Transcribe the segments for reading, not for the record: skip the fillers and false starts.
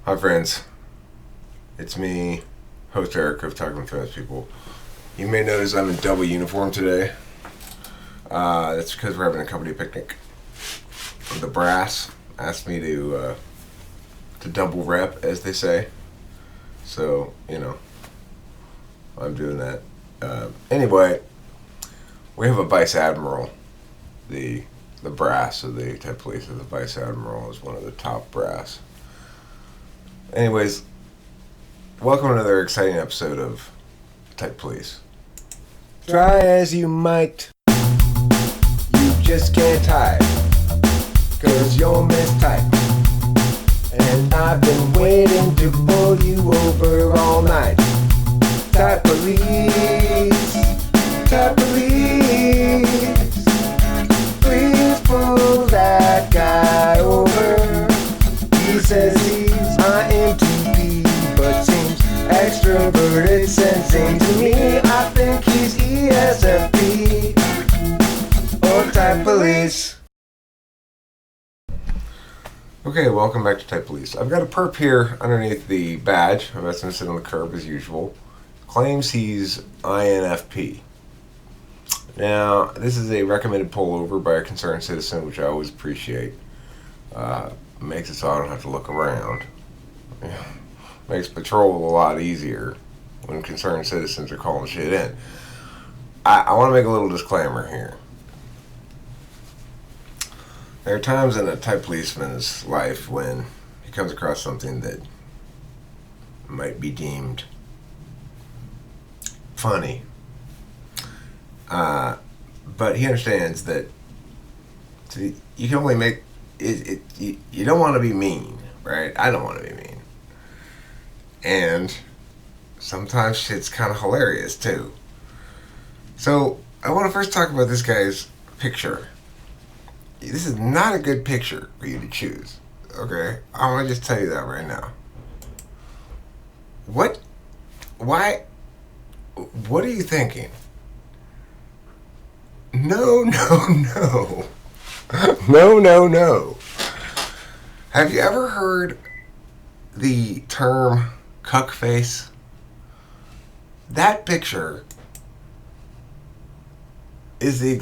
Hi friends, it's me, host Eric of Talking with Famous People. You may notice I'm in double uniform today. That's because we're having a company picnic. The brass asked me to double rep, as they say. So, I'm doing that. Anyway, we have a vice admiral. The brass of the Ted Police is the vice admiral, is one of the top brass. Anyways, welcome to another exciting episode of Ted Police. Try as you might, you just can't hide, 'cause you're mistyped. And I've been waiting to pull you over all night. Type police, type police. Please pull that guy over. He says he's INFP, but seems extroverted, sensing to me. I think he's ESFP or type police. Okay, welcome back to Type Police. I've got a perp here underneath the badge. I've asked him to sit on the curb as usual. Claims he's INFP. Now, this is a recommended pullover by a concerned citizen, which I always appreciate. Makes it so I don't have to look around. Makes patrol a lot easier when concerned citizens are calling shit in. I want to make a little disclaimer here. There are times in a type policeman's life when he comes across something that might be deemed funny. But he understands that you can only make it. You don't want to be mean, right? I don't want to be mean. And sometimes shit's kind of hilarious too. So I want to first talk about this guy's picture. This is not a good picture for you to choose, okay? I want to just tell you that right now. What? Why? What are you thinking? No. No. Have you ever heard the term cuck face? That picture is a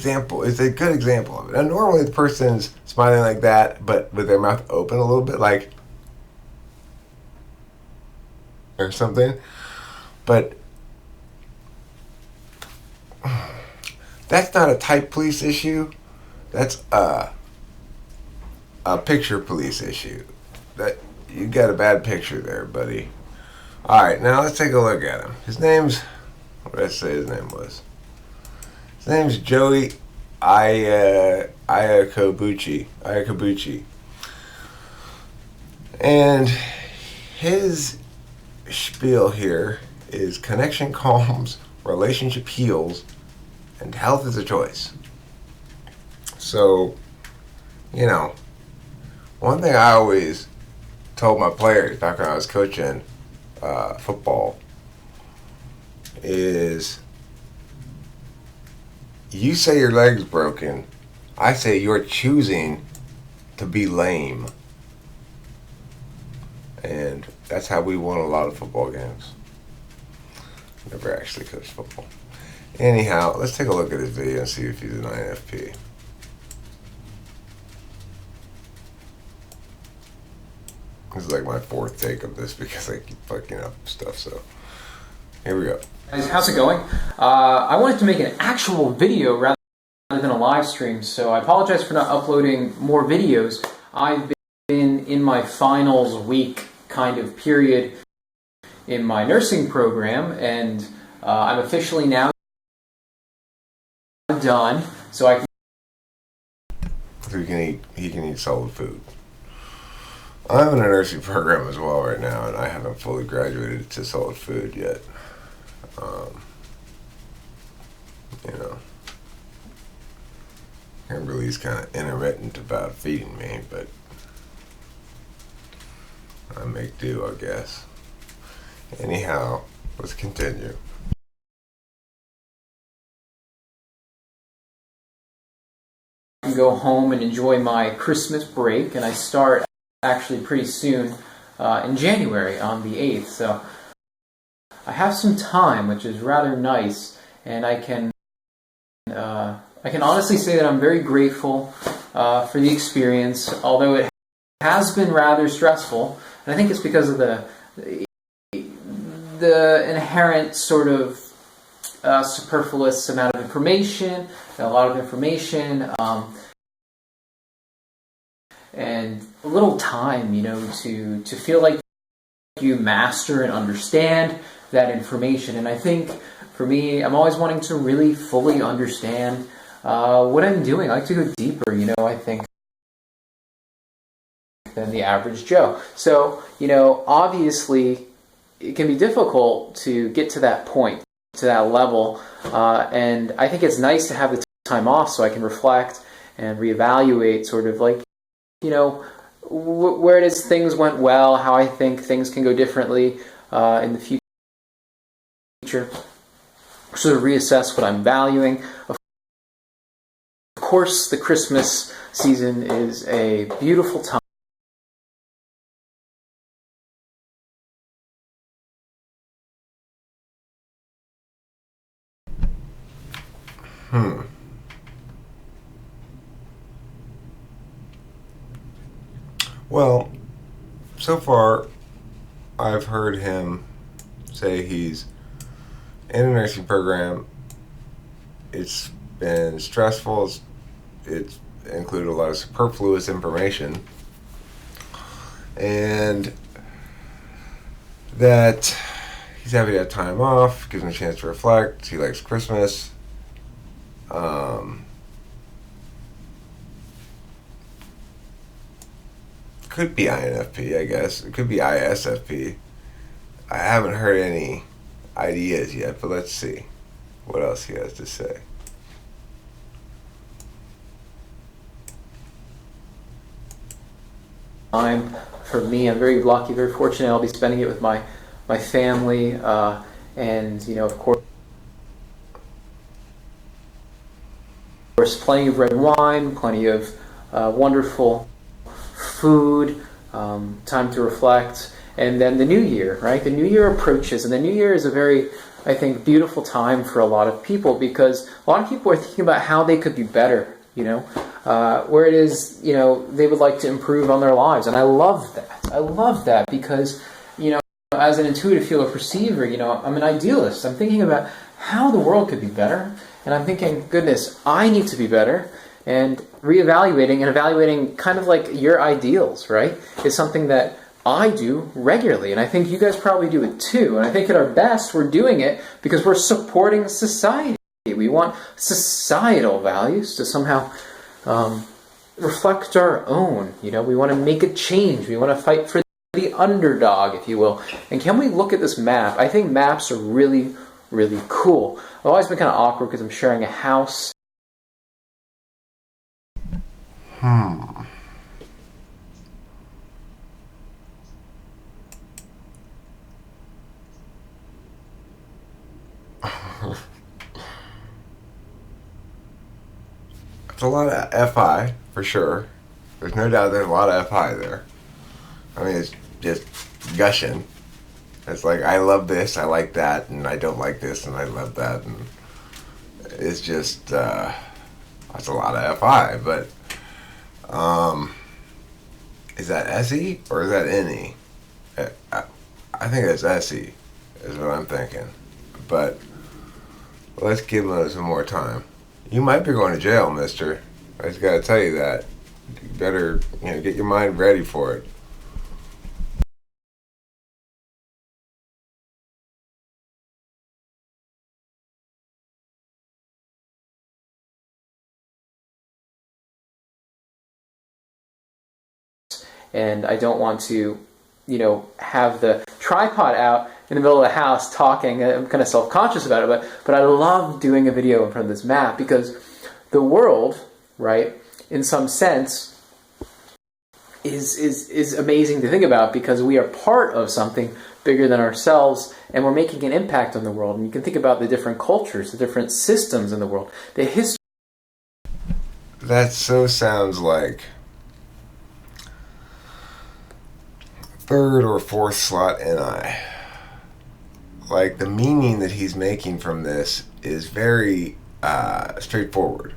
good example of it. And normally the person's smiling like that, but with their mouth open a little bit, like, or something. But that's not a type police issue. That's a picture police issue. That you got a bad picture there, buddy. All right, now let's take a look at him. His name's, what did I say his name was? His name's Joey Iacobucci. And his spiel here is connection calms, relationship heals, and health is a choice. So, one thing I always told my players back when I was coaching football is, you say your leg's broken, I say you're choosing to be lame. And that's how we won a lot of football games. Never actually coached football. Anyhow, let's take a look at his video and see if he's an INFP. This is like my fourth take of this because I keep fucking up stuff, so here we go. Guys, how's it going? I wanted to make an actual video rather than a live stream, so I apologize for not uploading more videos. I've been in my finals week kind of period in my nursing program, and I'm officially now done, so I can... So he can eat solid food. I'm in a nursing program as well right now, and I haven't fully graduated to solid food yet. Kimberly's kind of intermittent about feeding me, but I make do, I guess. Anyhow, let's continue. Go home and enjoy my Christmas break, and I start actually pretty soon in January on the 8th. So I have some time, which is rather nice, and I can honestly say that I'm very grateful for the experience, although it has been rather stressful, and I think it's because of the inherent sort of superfluous amount of information, a lot of information, and a little time, to feel like you master and understand that information. And I think for me, I'm always wanting to really fully understand what I'm doing. I like to go deeper, I think, than the average Joe. So, obviously, it can be difficult to get to that point, to that level, and I think it's nice to have the time off so I can reflect and reevaluate sort of like, where it is things went well, how I think things can go differently in the future, sort of reassess what I'm valuing. Of course, the Christmas season is a beautiful time. Well, so far, I've heard him say he's in a nursing program. It's been stressful. It's included a lot of superfluous information. And that he's happy to have time off, gives him a chance to reflect. He likes Christmas. Could be INFP, I guess. It could be ISFP. I haven't heard any ideas yet, but let's see what else he has to say. For me, I'm very lucky, very fortunate. I'll be spending it with my family, and of course, plenty of red wine, plenty of wonderful food, time to reflect, and then the new year, right? The new year approaches, and the new year is a very, I think, beautiful time for a lot of people, because a lot of people are thinking about how they could be better, where it is, they would like to improve on their lives. And I love that. I love that because, as an intuitive field perceiver, I'm an idealist. I'm thinking about how the world could be better. And I'm thinking, goodness, I need to be better. And reevaluating and evaluating kind of like your ideals, right, is something that I do regularly. And I think you guys probably do it too. And I think at our best, we're doing it because we're supporting society. We want societal values to somehow reflect our own. We want to make a change. We want to fight for the underdog, if you will. And can we look at this map? I think maps are really, really cool. I've always been kind of awkward because I'm sharing a house. It's a lot of FI, for sure. There's no doubt there's a lot of FI there. I mean, it's just gushing. It's like, I love this, I like that, and I don't like this, and I love that. And it's just, that's a lot of FI. But, is that SE or is that NE? I think it's SE, is what I'm thinking. But let's give him some more time. You might be going to jail, mister. I just gotta tell you that. You better, get your mind ready for it. And I don't want to, have the tripod out in the middle of the house talking. I'm kind of self-conscious about it, but I love doing a video in front of this map because the world, right, in some sense, is amazing to think about because we are part of something bigger than ourselves and we're making an impact on the world. And you can think about the different cultures, the different systems in the world, the history. That so sounds like third or fourth slot NI. Like, the meaning that he's making from this is very straightforward.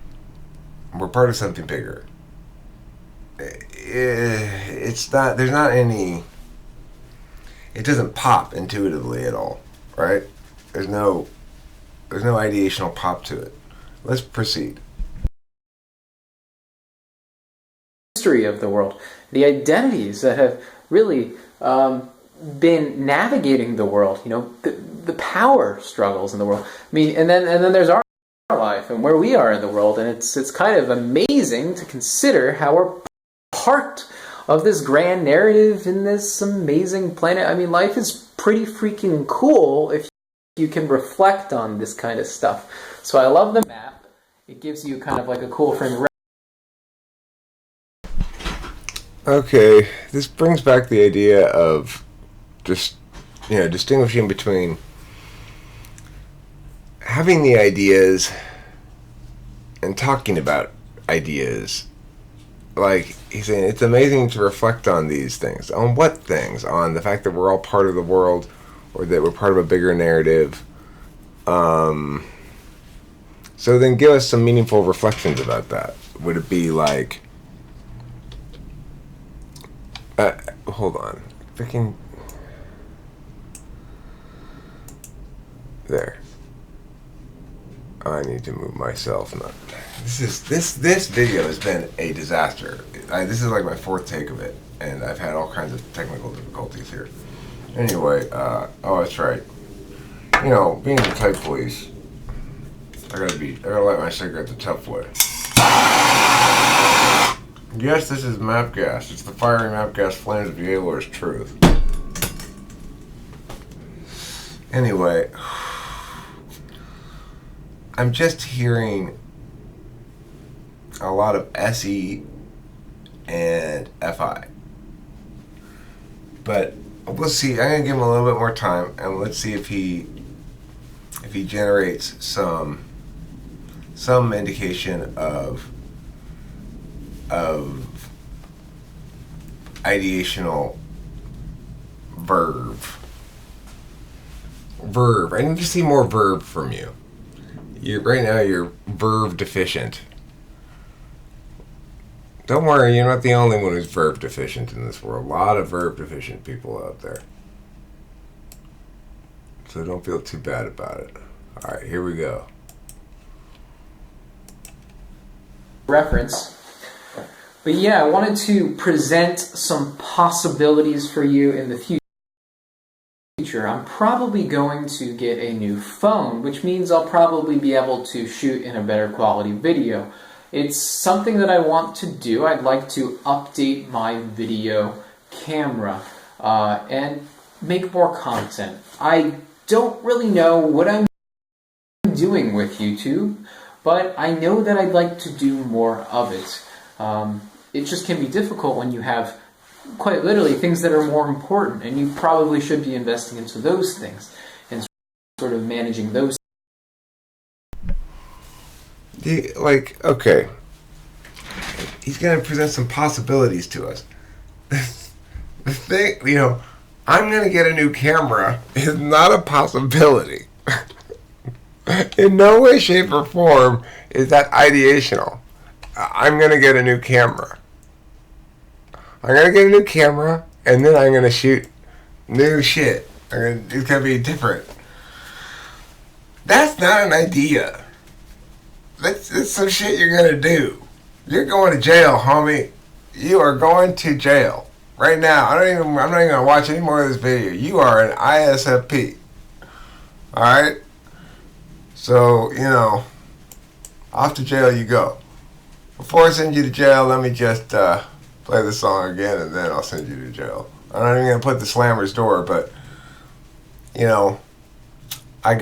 We're part of something bigger. It's not, there's not any, it doesn't pop intuitively at all, right? There's no ideational pop to it. Let's proceed. History of the world, the identities that have really been navigating the world, the power struggles in the world. I mean, and then there's our life and where we are in the world, and it's kind of amazing to consider how we're part of this grand narrative in this amazing planet. I mean, life is pretty freaking cool if you can reflect on this kind of stuff. So I love the map. It gives you kind of like a cool frame of reference. Okay, this brings back the idea of just, distinguishing between having the ideas and talking about ideas. Like, he's saying it's amazing to reflect on these things. On what things? On the fact that we're all part of the world, or that we're part of a bigger narrative. So then give us some meaningful reflections about that. Would it be like... hold on. Freaking... There. I need to move myself. This video has been a disaster. This is like my fourth take of it, and I've had all kinds of technical difficulties here. Anyway, oh, that's right. Being the type police, I gotta light my cigarette the tough way. Yes, this is map gas. It's the fiery map gas flames of Yaelor's truth. Anyway, I'm just hearing a lot of SE and FI. But we'll see. I'm going to give him a little bit more time, and let's see if he generates some indication of ideational verve. I need to see more verve from you. Right now you're verve deficient. Don't worry, you're not the only one who's verve deficient in this world. A lot of verve deficient people out there. So don't feel too bad about it. Alright, here we go. Reference. But yeah, I wanted to present some possibilities for you in the future. I'm probably going to get a new phone, which means I'll probably be able to shoot in a better quality video. It's something that I want to do. I'd like to update my video camera and make more content. I don't really know what I'm doing with YouTube, but I know that I'd like to do more of it. It just can be difficult when you have quite literally things that are more important, and you probably should be investing into those things and sort of managing those. Okay, he's going to present some possibilities to us. The thing, I'm going to get a new camera is not a possibility. In no way, shape, or form is that ideational. I'm going to get a new camera. I'm going to get a new camera, and then I'm going to shoot new shit. It's going to be different. That's not an idea. That's some shit you're going to do. You're going to jail, homie. You are going to jail. Right now. I'm not even going to watch any more of this video. You are an ISFP. Alright? So, off to jail you go. Before I send you to jail, let me just play the song again, and then I'll send you to jail. I'm not even going to put the slammer's door, but, I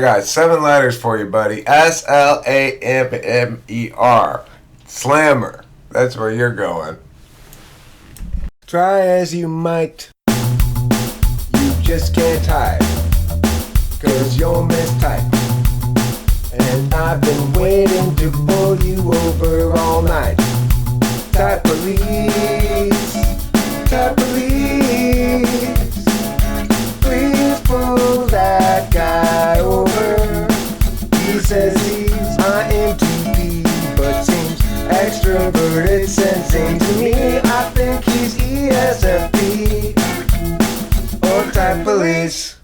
got 7 letters for you, buddy. SLAMMER. Slammer. That's where you're going. Try as you might, you just can't hide, 'cause you're mistyped. And I've been waiting to pull you over all night. Type police. extroverted sensing to me. I think he's ESFP or type police.